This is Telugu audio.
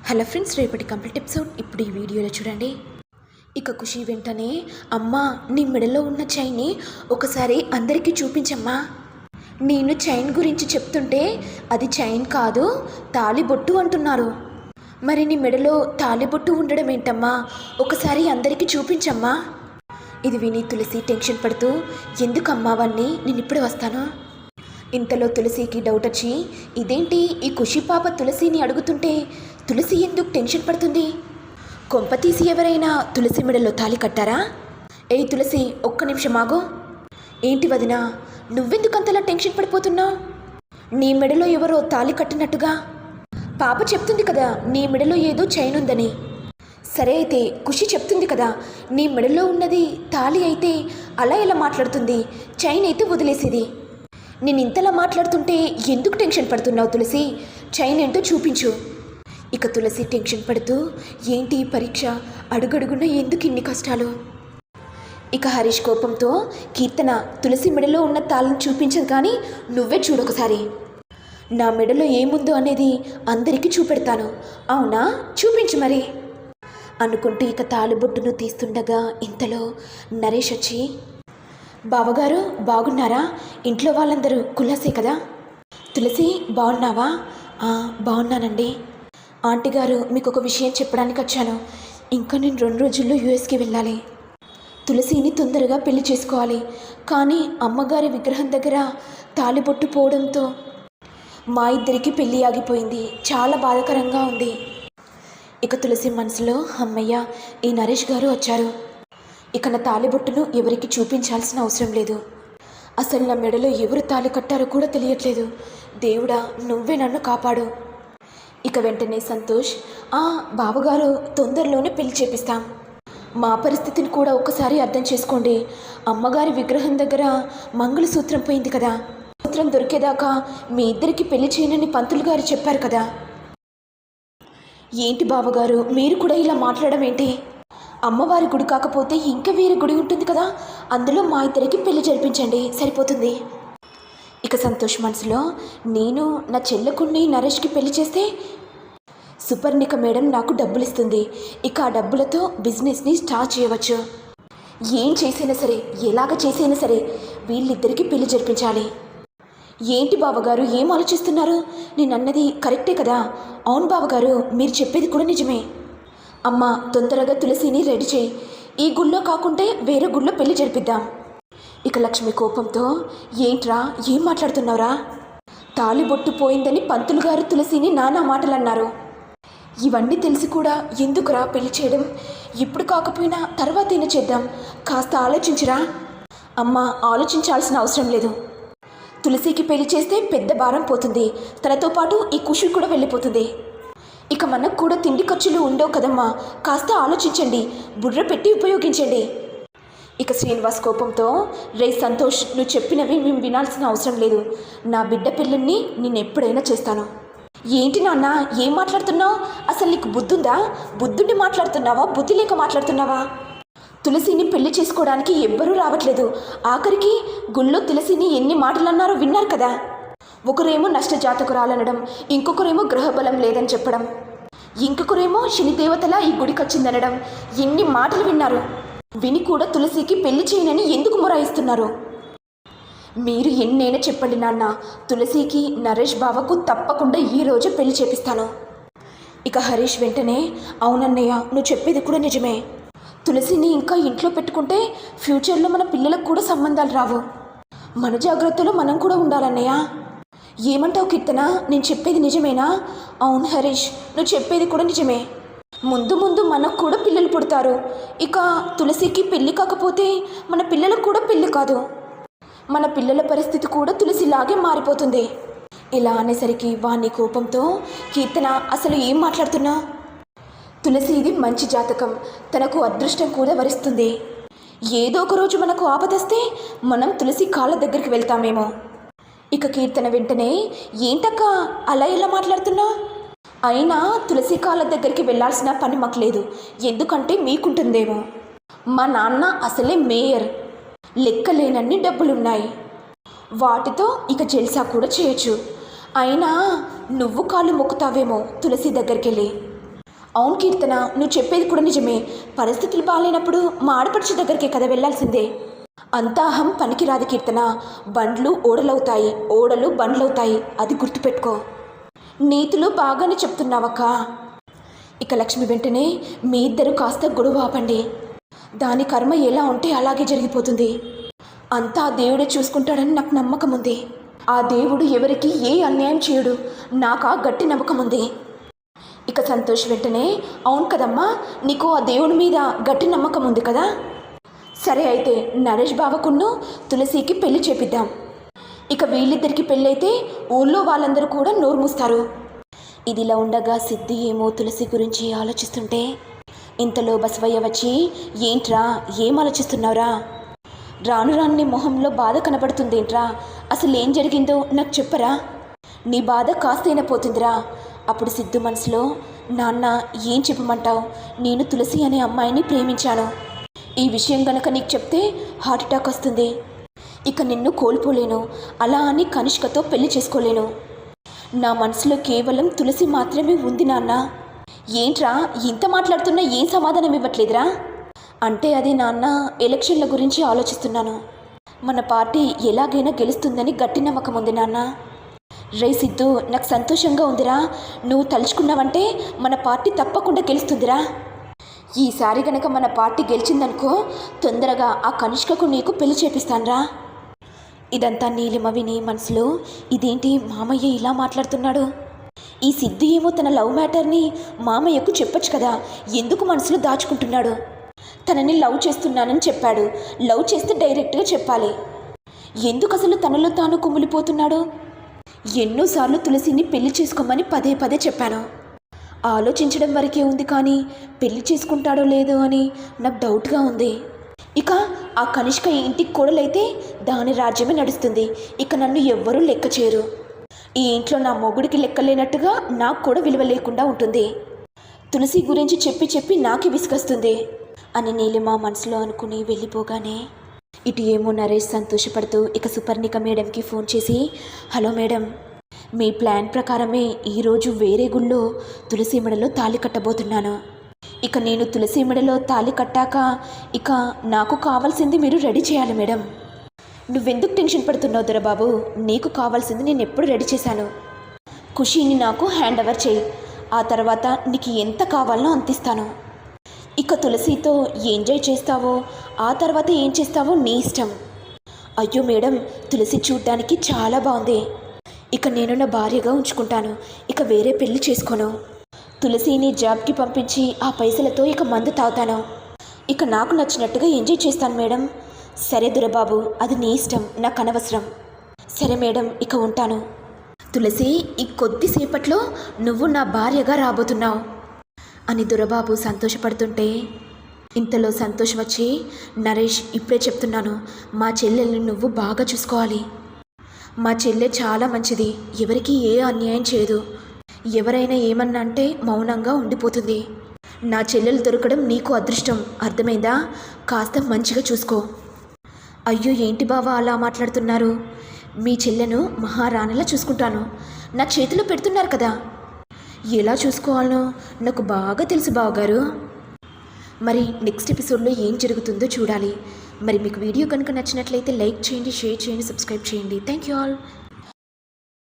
హలో ఫ్రెండ్స్, రేపటి కంప్లీట్ ఎపిసోడ్ ఇప్పుడు ఈ వీడియోలో చూడండి. ఇక ఖుషి వెంటనే, అమ్మా నీ మెడలో ఉన్న చైన్ని ఒకసారి అందరికీ చూపించమ్మా. నేను చైన్ గురించి చెప్తుంటే అది చైన్ కాదు తాళిబొట్టు అంటున్నారు. మరి నీ మెడలో తాళిబొట్టు ఉండడం ఏంటమ్మా, ఒకసారి అందరికీ చూపించమ్మా. ఇది విని తులసి టెన్షన్ పడుతూ, ఎందుకమ్మా అవన్నీ, నేను ఇప్పుడు వస్తాను. ఇంతలో తులసికి డౌట్ వచ్చి, ఇదేంటి ఈ ఖుషి పాప తులసిని అడుగుతుంటే తులసి ఎందుకు టెన్షన్ పడుతుంది? కొంప తీసి ఎవరైనా తులసి మెడలో తాళి కట్టారా? ఏ తులసి, ఒక్క నిమిషం ఆగు. ఏంటి వదినా, నువ్వెందుకు అంతలా టెన్షన్ పడిపోతున్నావు? నీ మెడలో ఎవరో తాళి కట్టినట్టుగా పాప చెప్తుంది కదా, నీ మెడలో ఏదో చైన్ ఉందని. సరే అయితే ఖుషి చెప్తుంది కదా, నీ మెడలో ఉన్నది తాళి అయితే అలా ఎలా మాట్లాడుతుంది? చైన్ అయితే వదిలేసేది. నేను ఇంతలా మాట్లాడుతుంటే ఎందుకు టెన్షన్ పడుతున్నావు తులసి? చైన్ ఏంటో చూపించు. ఇక తులసి టెన్షన్ పడుతూ, ఏంటి పరీక్ష, అడుగడుగున ఎందుకు ఇన్ని కష్టాలు? ఇక హరీష్ కోపంతో, కీర్తన తులసి మెడలో ఉన్న తాళిని చూపించదు కానీ నువ్వే చూడొకసారి. నా మెడలో ఏముందో అనేది అందరికీ చూపెడతాను. అవునా, చూపించు మరి అనుకుంటూ ఇక తాళిబొట్టును తీస్తుండగా ఇంతలో నరేష్ వచ్చి, బావగారు బాగున్నారా? ఇంట్లో వాళ్ళందరూ కులాసే కదా? తులసి బాగున్నావా? బాగున్నానండి. ఆంటీ గారు మీకు ఒక విషయం చెప్పడానికి వచ్చాను. ఇంకా నేను 2 రోజుల్లో యూఎస్కి వెళ్ళాలి. తులసిని తొందరగా పెళ్లి చేసుకోవాలి. కానీ అమ్మగారి విగ్రహం దగ్గర తాళిబొట్టు పోవడంతో మా ఇద్దరికి పెళ్ళి ఆగిపోయింది. చాలా బాధాకరంగా ఉంది. ఇక తులసి మనసులో, అమ్మయ్య ఈ నరేష్ గారు వచ్చారు. ఇక నా తాళిబొట్టును ఎవరికి చూపించాల్సిన అవసరం లేదు. అసలు నా మెడలో ఎవరు తాళి కట్టారో కూడా తెలియట్లేదు. దేవుడా, నువ్వే నన్ను కాపాడు. ఇక వెంటనే సంతోష్, బావగారు తొందరలోనే పెళ్లి చేపిస్తాం. మా పరిస్థితిని కూడా ఒక్కసారి అర్థం చేసుకోండి. అమ్మగారి విగ్రహం దగ్గర మంగళసూత్రం పోయింది కదా, సూత్రం దొరికేదాకా మీ ఇద్దరికి పెళ్లి చేయనని పంతులు గారు చెప్పారు కదా. ఏంటి బావగారు, మీరు కూడా ఇలా మాట్లాడడం ఏంటి? అమ్మవారి గుడి కాకపోతే ఇంకా వేరే గుడి ఉంటుంది కదా, అందులో మా ఇద్దరికి పెళ్లి జరిపించండి, సరిపోతుంది. ఇక సంతోష్ మనసులో, నేను నా చెల్లెకుణ్ణి నరేష్కి పెళ్లి చేస్తే సుపర్ణిక మేడం నాకు డబ్బులు ఇస్తుంది. ఇక ఆ డబ్బులతో బిజినెస్ని స్టార్ట్ చేయవచ్చు. ఏం చేసైనా సరే, ఎలాగ చేసైనా సరే వీళ్ళిద్దరికీ పెళ్లి జరిపించాలి. ఏంటి బావగారు, ఏం ఆలోచిస్తున్నారు? నేను అన్నది కరెక్టే కదా? అవును బావగారు, మీరు చెప్పేది కూడా నిజమే. అమ్మ తొందరగా తులసిని రెడీ చేయి. ఈ గుళ్ళో కాకుంటే వేరే గుళ్ళో పెళ్లి జరిపిద్దాం. ఇక లక్ష్మి కోపంతో, ఏంట్రా, ఏం మాట్లాడుతున్నావురా? తాళిబొట్టు పోయిందని పంతులు గారు తులసిని నానా మాటలు అన్నారు. ఇవన్నీ తెలిసి కూడా ఎందుకురా పెళ్లి చేయడం? ఇప్పుడు కాకపోయినా తర్వాతైనా చేద్దాం. కాస్త ఆలోచించురా. అమ్మ ఆలోచించాల్సిన అవసరం లేదు. తులసికి పెళ్లి చేస్తే పెద్ద భారం పోతుంది. తనతో పాటు ఈ ఖుషి కూడా వెళ్ళిపోతుంది. ఇక మనకు కూడా తిండి ఖర్చులు ఉండవు కదమ్మా, కాస్త ఆలోచించండి, బుర్ర పెట్టి ఉపయోగించండి. ఇక శ్రీనివాస్ కోపంతో, రే సంతోష్, నువ్వు చెప్పినవి మేము వినాల్సిన అవసరం లేదు. నా బిడ్డ పెళ్ళిని నేను ఎప్పుడైనా చేస్తాను. ఏంటి నాన్న, ఏం మాట్లాడుతున్నావు? అసలు నీకు బుద్ధుందా? బుద్ధుండి మాట్లాడుతున్నావా, బుద్ధి లేక మాట్లాడుతున్నావా? తులసిని పెళ్లి చేసుకోవడానికి ఎవ్వరూ రావట్లేదు. ఆఖరికి గుళ్ళో తులసిని ఎన్ని మాటలు అన్నారో విన్నారు కదా. ఒకరేమో నష్టజాతకురాలనడం, ఇంకొకరేమో గ్రహబలం లేదని చెప్పడం, ఇంకొకరేమో శనిదేవతలా ఈ గుడికి వచ్చిందనడం, ఎన్ని మాటలు విన్నారు. విని కూడా తులసికి పెళ్లి చేయనని ఎందుకు మొరాయిస్తున్నారు? మీరు ఎన్నైనా చెప్పండి నాన్న, తులసికి నరేష్ బావకు తప్పకుండా ఈ రోజు పెళ్లి చేపిస్తాను. ఇక హరీష్ వెంటనే, అవునన్నయ్య, నువ్వు చెప్పేది కూడా నిజమే. తులసిని ఇంకా ఇంట్లో పెట్టుకుంటే ఫ్యూచర్లో మన పిల్లలకు కూడా సంబంధాలు రావు. మన జాగ్రత్తలో మనం కూడా ఉండాలన్నయ్య. ఏమంటావు కీర్తన, నేను చెప్పేది నిజమేనా? అవును హరీష్, నువ్వు చెప్పేది కూడా నిజమే. ముందు ముందు మనకు కూడా పిల్లలు పుడతారు. ఇక తులసికి పెళ్ళి కాకపోతే మన పిల్లలకు కూడా పెళ్ళి కాదు. మన పిల్లల పరిస్థితి కూడా తులసిలాగే మారిపోతుంది. ఇలా అనేసరికి వాణి కోపంతో, కీర్తన అసలు ఏం మాట్లాడుతున్నా? తులసి ఇది మంచి జాతకం, తనకు అదృష్టం కూడా వరిస్తుంది. ఏదో ఒక రోజు మనకు ఆపదొస్తే మనం తులసి కాళ్ళ దగ్గరికి వెళ్తామేమో. ఇక కీర్తన వెంటనే, ఏంటక్క అలా ఎలా మాట్లాడుతున్నా? అయినా తులసి కాళ్ళ దగ్గరికి వెళ్ళాల్సిన పని మాకు లేదు, ఎందుకంటే మీకుంటుందేమో. మా నాన్న అసలే మేయర్, లెక్కలేనన్ని డబ్బులున్నాయి. వాటితో ఇక జల్సా కూడా చేయొచ్చు. అయినా నువ్వు కాళ్ళు మొక్కుతావేమో తులసి దగ్గరికి వెళ్ళి. అవును కీర్తన, నువ్వు చెప్పేది కూడా నిజమే. పరిస్థితులు బాగాలేనప్పుడు మా ఆడపడుచు దగ్గరికే కదా వెళ్ళాల్సిందే. అంతా అహం పనికిరాదు కీర్తన. బండ్లు ఓడలవుతాయి, ఓడలు బండ్లవుతాయి, అది గుర్తుపెట్టుకో. నీతులు బాగానే చెప్తున్నావక్క. ఇక లక్ష్మి వెంటనే మీ ఇద్దరు కాస్త గొడవ ఆపండి. దాని కర్మ ఎలా ఉంటే అలాగే జరిగిపోతుంది. అంతా దేవుడే చూసుకుంటాడని నాకు నమ్మకం ఉంది. ఆ దేవుడు ఎవరికి ఏ అన్యాయం చేయడు, నాకు ఆ గట్టి నమ్మకం ఉంది. ఇక సంతోష్ వెంటనే అవును కదమ్మా, నీకు ఆ దేవుడి మీద గట్టి నమ్మకం ఉంది కదా. సరే అయితే నరేష్ బావకును తులసికి పెళ్లి చేపిద్దాం. ఇక వీళ్ళిద్దరికి పెళ్ళైతే ఊళ్ళో వాళ్ళందరూ కూడా నోరు మూస్తారు. ఇదిలా ఉండగా సిద్ధి ఏమో తులసి గురించి ఆలోచిస్తుంటే ఇంతలో బసవయ్య వచ్చి, ఏంట్రా ఏం ఆలోచిస్తున్నావురా? రాను రాను నీ మొహంలో బాధ కనబడుతుందేంట్రా? అసలు ఏం జరిగిందో నాకు చెప్పరా? నీ బాధ కాస్తైనా పోతుందిరా. అప్పుడు సిద్ధు మనసులో, నాన్న ఏం చెప్పమంటావు? నేను తులసి అనే అమ్మాయిని ప్రేమించాను. ఈ విషయం గనక నీకు చెప్తే హార్ట్అటాక్ వస్తుంది. ఇక నిన్ను కోల్పోలేను. అలా అని కనిష్కతో పెళ్లి చేసుకోలేను. నా మనసులో కేవలం తులసి మాత్రమే ఉంది నాన్న. ఏంట్రా ఇంత మాట్లాడుతున్నా ఏం సమాధానం ఇవ్వట్లేదురా? అంటే అది నాన్న, ఎలక్షన్ల గురించి ఆలోచిస్తున్నాను. మన పార్టీ ఎలాగైనా గెలుస్తుందని గట్టి నమ్మకం ఉంది నాన్న. రే సిద్ధు, నాకు సంతోషంగా ఉందిరా. నువ్వు తలుచుకున్నావంటే మన పార్టీ తప్పకుండా గెలుస్తుందిరా. ఈసారి గనక మన పార్టీ గెలిచిందనుకో, తొందరగా ఆ కనిష్కకు నీకు పెళ్లి చేపిస్తానురా. ఇదంతా నీలిమ విని మనసులో, ఇదేంటి మామయ్య ఇలా మాట్లాడుతున్నాడు? ఈ సిద్ధు ఏమో తన లవ్ మ్యాటర్ని మామయ్యకు చెప్పొచ్చు కదా, ఎందుకు మనసులో దాచుకుంటున్నాడు? తనని లవ్ చేస్తున్నానని చెప్పాడు. లవ్ చేస్తే డైరెక్ట్గా చెప్పాలి. ఎందుకు అసలు తనలో తాను కుమిలిపోతున్నాడు? ఎన్నోసార్లు తులసిని పెళ్లి చేసుకోమని పదే పదే చెప్పాను. ఆలోచించడం వరకే ఉంది, కానీ పెళ్లి చేసుకుంటాడో లేదో అని నాకు డౌట్గా ఉంది. ఇక ఆ కనిష్క ఇంటికి కోడలైతే దాని రాజ్యమే నడుస్తుంది. ఇక నన్ను ఎవ్వరూ లెక్క చేయరు. ఈ ఇంట్లో నా మొగుడికి లెక్కలేనట్టుగా నాకు కూడా విలువ లేకుండా ఉంటుంది. తులసి గురించి చెప్పి చెప్పి నాకే విసుగొస్తుంది అని నీలిమ మనసులో అనుకుని వెళ్ళిపోగానే ఇటు ఏమో నరేష్ సంతోషపడుతూ ఇక సుపర్ణిక మేడంకి ఫోన్ చేసి, హలో మేడం, మీ ప్లాన్ ప్రకారమే ఈరోజు వేరే గుళ్ళో తులసి మెడలో తాళి కట్టబోతున్నాను. ఇక నేను తులసి మెడలో తాళి కట్టాక ఇక నాకు కావాల్సింది మీరు రెడీ చేయాలి మేడం. నువ్వెందుకు టెన్షన్ పడుతున్నావు దొరబాబు? నీకు కావాల్సింది నేను ఎప్పుడు రెడీ చేశాను. ఖుషీని నాకు హ్యాండ్ ఓవర్ చేయి. ఆ తర్వాత నీకు ఎంత కావాలనో అంతిస్తాను. ఇక తులసితో ఎంజాయ్ చేస్తావో ఆ తర్వాత ఏం చేస్తావో నీ ఇష్టం. అయ్యో మేడం, తులసి చూడ్డానికి చాలా బాగుంది. ఇక నేను నా భార్యగా ఉంచుకుంటాను. ఇక వేరే పెళ్లి చేసుకోను. తులసిని జాబ్కి పంపించి ఆ పైసలతో ఇక మందు తాగుతాను. ఇక నాకు నచ్చినట్టుగా ఎంజాయ్ చేస్తాను మేడం. సరే దొరబాబు, అది నీ ఇష్టం, నాకు అనవసరం. సరే మేడం, ఇక ఉంటాను. తులసి, ఈ కొద్దిసేపట్లో నువ్వు నా భార్యగా రాబోతున్నావు అని దొరబాబు సంతోషపడుతుంటే ఇంతలో సంతోష్ వచ్చి, నరేష్ ఇప్పుడే చెప్తున్నాను, మా చెల్లెల్ని నువ్వు బాగా చూసుకోవాలి. మా చెల్లె చాలా మంచిది, ఎవరికి ఏ అన్యాయం చేయదు. ఎవరైనా ఏమన్నా అంటే మౌనంగా ఉండిపోతుంది. నా చెల్లెలు దొరకడం నీకు అదృష్టం, అర్థమైందా? కాస్త మంచిగా చూసుకో. అయ్యో ఏంటి బావా అలా మాట్లాడుతున్నారు? మీ చెల్లెను మహారాణిలా చూసుకుంటాను. నా చేతిలో పెడుతున్నారు కదా, ఎలా చూసుకోవాలనో నాకు బాగా తెలుసు బావగారు. మరి నెక్స్ట్ ఎపిసోడ్లో ఏం జరుగుతుందో చూడాలి. మరి మీకు వీడియో కనుక నచ్చినట్లయితే లైక్ చేయండి, షేర్ చేయండి, సబ్స్క్రైబ్ చేయండి. Thank you all.